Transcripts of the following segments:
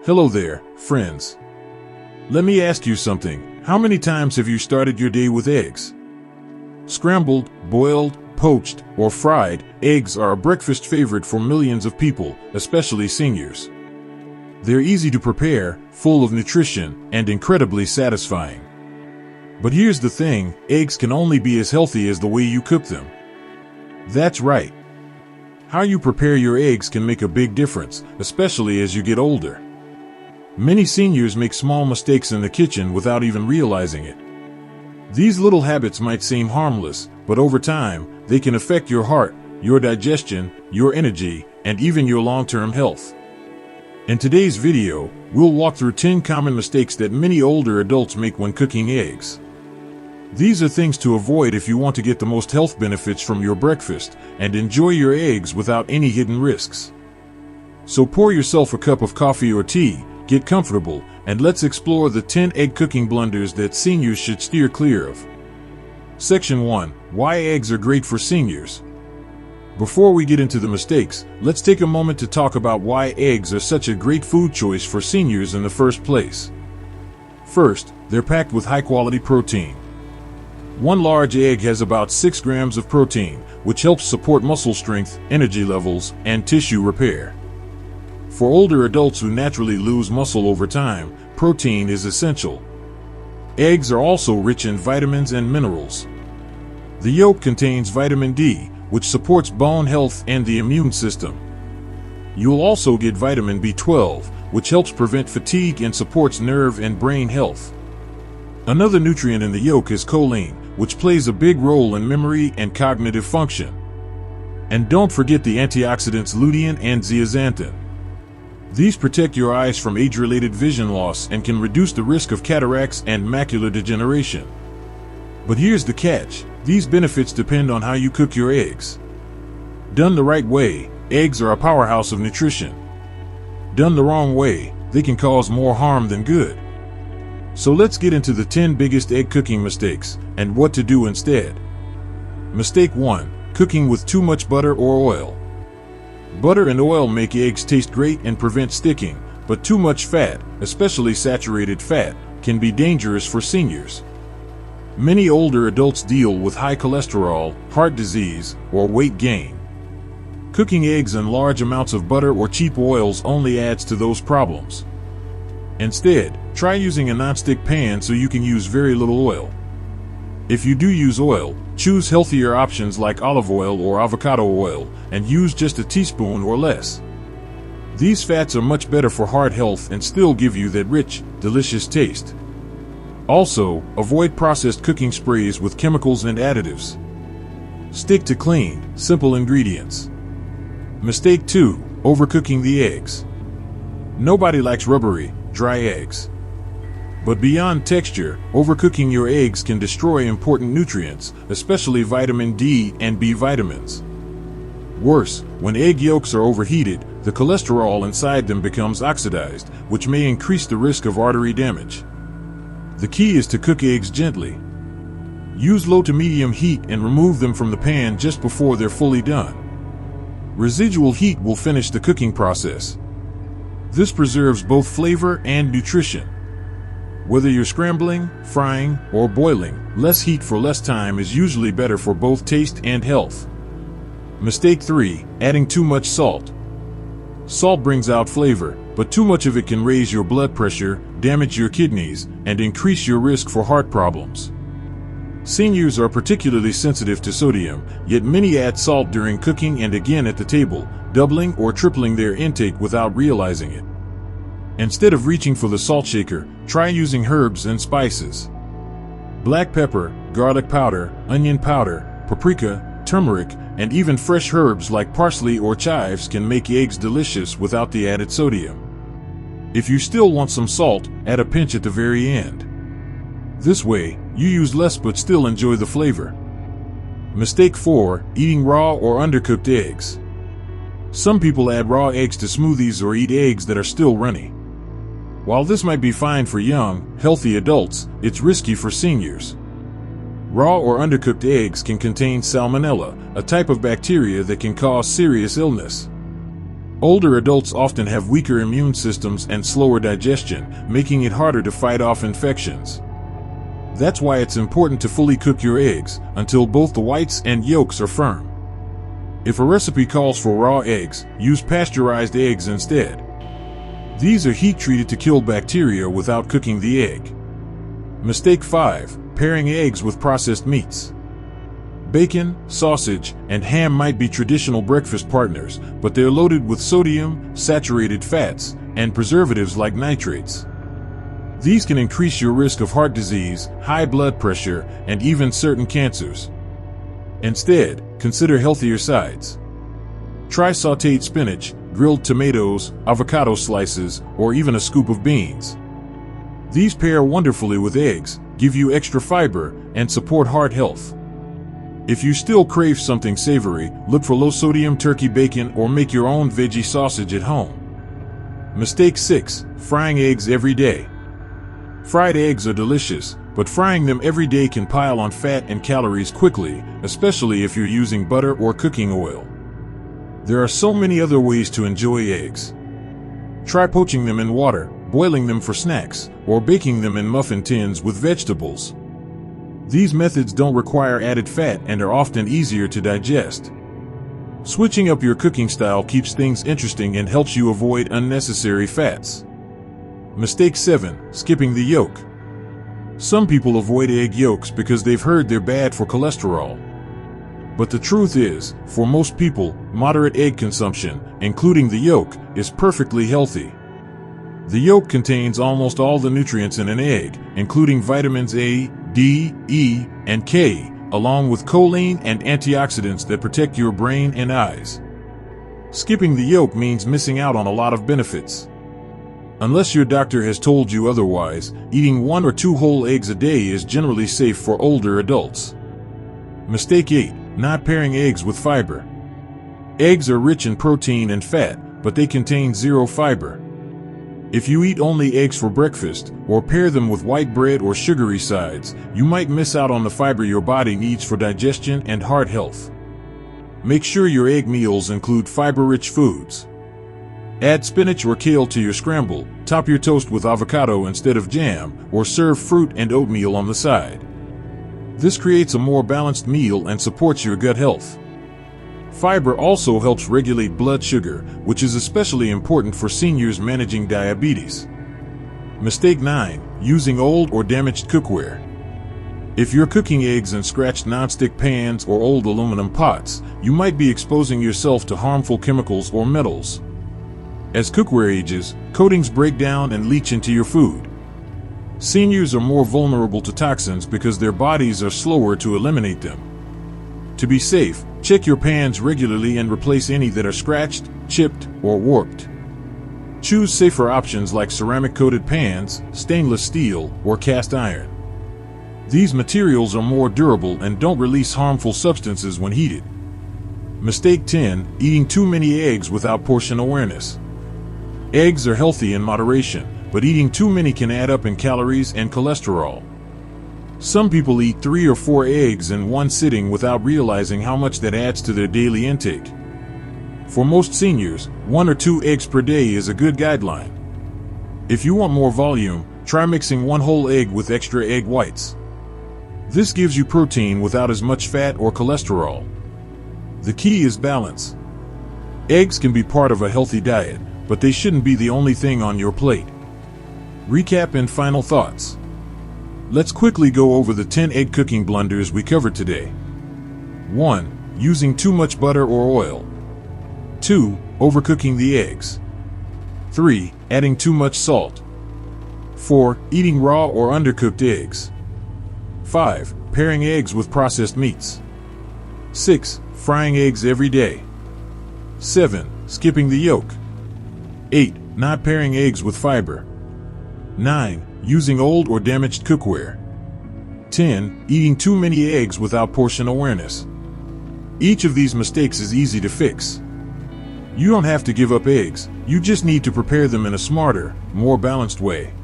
Hello there, friends. Let me ask you something. How many times have you started your day with eggs? Scrambled, boiled, poached, or fried, eggs are a breakfast favorite for millions of people, especially seniors. They're easy to prepare, full of nutrition, and incredibly satisfying. But here's the thing, eggs can only be as healthy as the way you cook them. That's right. How you prepare your eggs can make a big difference, especially as you get older. Many seniors make small mistakes in the kitchen without even realizing it. These little habits might seem harmless, but over time, they can affect your heart, your digestion, your energy, and even your long-term health. In today's video, we'll walk through 10 common mistakes that many older adults make when cooking eggs. These are things to avoid if you want to get the most health benefits from your breakfast and enjoy your eggs without any hidden risks. So pour yourself a cup of coffee or tea, get comfortable, and let's explore the 10 egg cooking blunders that seniors should steer clear of. Section 1. Why eggs are great for seniors. Before we get into the mistakes, let's take a moment to talk about why eggs are such a great food choice for seniors in the first place. First, they're packed with high-quality protein. One large egg has about 6 grams of protein, which helps support muscle strength, energy levels, and tissue repair. For older adults who naturally lose muscle over time, protein is essential. Eggs are also rich in vitamins and minerals. The yolk contains vitamin D, which supports bone health and the immune system. You'll also get vitamin B12, which helps prevent fatigue and supports nerve and brain health. Another nutrient in the yolk is choline, which plays a big role in memory and cognitive function. And don't forget the antioxidants lutein and zeaxanthin. These protect your eyes from age-related vision loss and can reduce the risk of cataracts and macular degeneration. But here's the catch. These benefits depend on how you cook your eggs. Done the right way, eggs are a powerhouse of nutrition. Done the wrong way, they can cause more harm than good. So let's get into the 10 biggest egg cooking mistakes and what to do instead. Mistake 1. Cooking with too much butter or oil. Butter and oil make eggs taste great and prevent sticking, but too much fat, especially saturated fat, can be dangerous for seniors. Many older adults deal with high cholesterol, heart disease, or weight gain. Cooking eggs in large amounts of butter or cheap oils only adds to those problems. Instead, try using a nonstick pan so you can use very little oil. If you do use oil, choose healthier options like olive oil or avocado oil, and use just a teaspoon or less. These fats are much better for heart health and still give you that rich, delicious taste. Also, avoid processed cooking sprays with chemicals and additives. Stick to clean, simple ingredients. Mistake 2. Overcooking the eggs. Nobody likes rubbery, dry eggs. But beyond texture, overcooking your eggs can destroy important nutrients, especially vitamin D and B vitamins. Worse, when egg yolks are overheated, the cholesterol inside them becomes oxidized, which may increase the risk of artery damage. The key is to cook eggs gently. Use low to medium heat and remove them from the pan just before they're fully done. Residual heat will finish the cooking process. This preserves both flavor and nutrition. Whether you're scrambling, frying, or boiling, less heat for less time is usually better for both taste and health. Mistake 3. Adding too much salt. Salt brings out flavor, but too much of it can raise your blood pressure, damage your kidneys, and increase your risk for heart problems. Seniors are particularly sensitive to sodium, yet many add salt during cooking and again at the table, doubling or tripling their intake without realizing it. Instead of reaching for the salt shaker, try using herbs and spices. Black pepper, garlic powder, onion powder, paprika, turmeric, and even fresh herbs like parsley or chives can make eggs delicious without the added sodium. If you still want some salt, add a pinch at the very end. This way, you use less but still enjoy the flavor. Mistake 4. Eating raw or undercooked eggs. Some people add raw eggs to smoothies or eat eggs that are still runny. While this might be fine for young, healthy adults, it's risky for seniors. Raw or undercooked eggs can contain salmonella, a type of bacteria that can cause serious illness. Older adults often have weaker immune systems and slower digestion, making it harder to fight off infections. That's why it's important to fully cook your eggs until both the whites and yolks are firm. If a recipe calls for raw eggs, use pasteurized eggs instead. These are heat-treated to kill bacteria without cooking the egg. Mistake 5. Pairing eggs with processed meats. Bacon, sausage, and ham might be traditional breakfast partners, but they're loaded with sodium, saturated fats, and preservatives like nitrates. These can increase your risk of heart disease, high blood pressure, and even certain cancers. Instead, consider healthier sides. Try sautéed spinach, grilled tomatoes, avocado slices, or even a scoop of beans. These pair wonderfully with eggs, give you extra fiber, and support heart health. If you still crave something savory, look for low-sodium turkey bacon or make your own veggie sausage at home. Mistake 6. Frying eggs every day. Fried eggs are delicious, but frying them every day can pile on fat and calories quickly, especially if you're using butter or cooking oil. There are so many other ways to enjoy eggs. Try poaching them in water, boiling them for snacks, or baking them in muffin tins with vegetables. These methods don't require added fat and are often easier to digest. Switching up your cooking style keeps things interesting and helps you avoid unnecessary fats. Mistake 7. Skipping the yolk. Some people avoid egg yolks because they've heard they're bad for cholesterol. But the truth is, for most people, moderate egg consumption, including the yolk, is perfectly healthy. The yolk contains almost all the nutrients in an egg, including vitamins A, D, E, and K, along with choline and antioxidants that protect your brain and eyes. Skipping the yolk means missing out on a lot of benefits. Unless your doctor has told you otherwise, eating 1 or 2 whole eggs a day is generally safe for older adults. Mistake 8. Not pairing eggs with fiber. Eggs are rich in protein and fat, but they contain zero fiber. If you eat only eggs for breakfast, or pair them with white bread or sugary sides, you might miss out on the fiber your body needs for digestion and heart health. Make sure your egg meals include fiber-rich foods. Add spinach or kale to your scramble, top your toast with avocado instead of jam, or serve fruit and oatmeal on the side. This creates a more balanced meal and supports your gut health. Fiber also helps regulate blood sugar, which is especially important for seniors managing diabetes. Mistake 9. Using old or damaged cookware. If you're cooking eggs in scratched nonstick pans or old aluminum pots, you might be exposing yourself to harmful chemicals or metals. As cookware ages, coatings break down and leach into your food. Seniors are more vulnerable to toxins because their bodies are slower to eliminate them. To be safe, check your pans regularly and replace any that are scratched, chipped, or warped. Choose safer options like ceramic-coated pans, stainless steel, or cast iron. These materials are more durable and don't release harmful substances when heated. Mistake 10. Eating too many eggs without portion awareness. Eggs are healthy in moderation, but eating too many can add up in calories and cholesterol. Some people eat 3 or 4 eggs in one sitting without realizing how much that adds to their daily intake. For most seniors, 1 or 2 eggs per day is a good guideline. If you want more volume, try mixing 1 whole egg with extra egg whites. This gives you protein without as much fat or cholesterol. The key is balance. Eggs can be part of a healthy diet, but they shouldn't be the only thing on your plate. Recap and final thoughts. Let's quickly go over the 10 egg cooking blunders we covered today. 1. Using too much butter or oil. 2. Overcooking the eggs. 3. Adding too much salt. 4. Eating raw or undercooked eggs. 5. Pairing eggs with processed meats. 6. Frying eggs every day. 7. Skipping the yolk. 8. Not pairing eggs with fiber. 9. Using old or damaged cookware. 10. Eating too many eggs without portion awareness. Each of these mistakes is easy to fix. You don't have to give up eggs, you just need to prepare them in a smarter, more balanced way.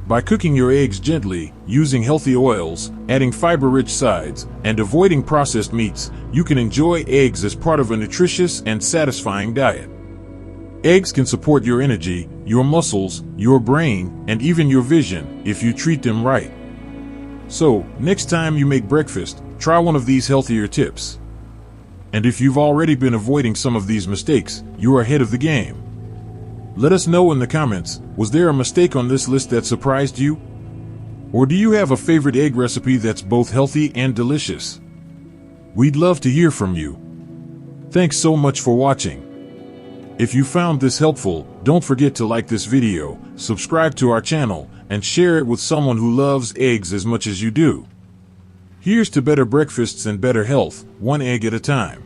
By cooking your eggs gently, using healthy oils, adding fiber-rich sides, and avoiding processed meats, you can enjoy eggs as part of a nutritious and satisfying diet. Eggs can support your energy, your muscles, your brain, and even your vision if you treat them right. So, next time you make breakfast, try one of these healthier tips. And if you've already been avoiding some of these mistakes, you're ahead of the game. Let us know in the comments, was there a mistake on this list that surprised you? Or do you have a favorite egg recipe that's both healthy and delicious? We'd love to hear from you. Thanks so much for watching. If you found this helpful, don't forget to like this video, subscribe to our channel, and share it with someone who loves eggs as much as you do. Here's to better breakfasts and better health, one egg at a time.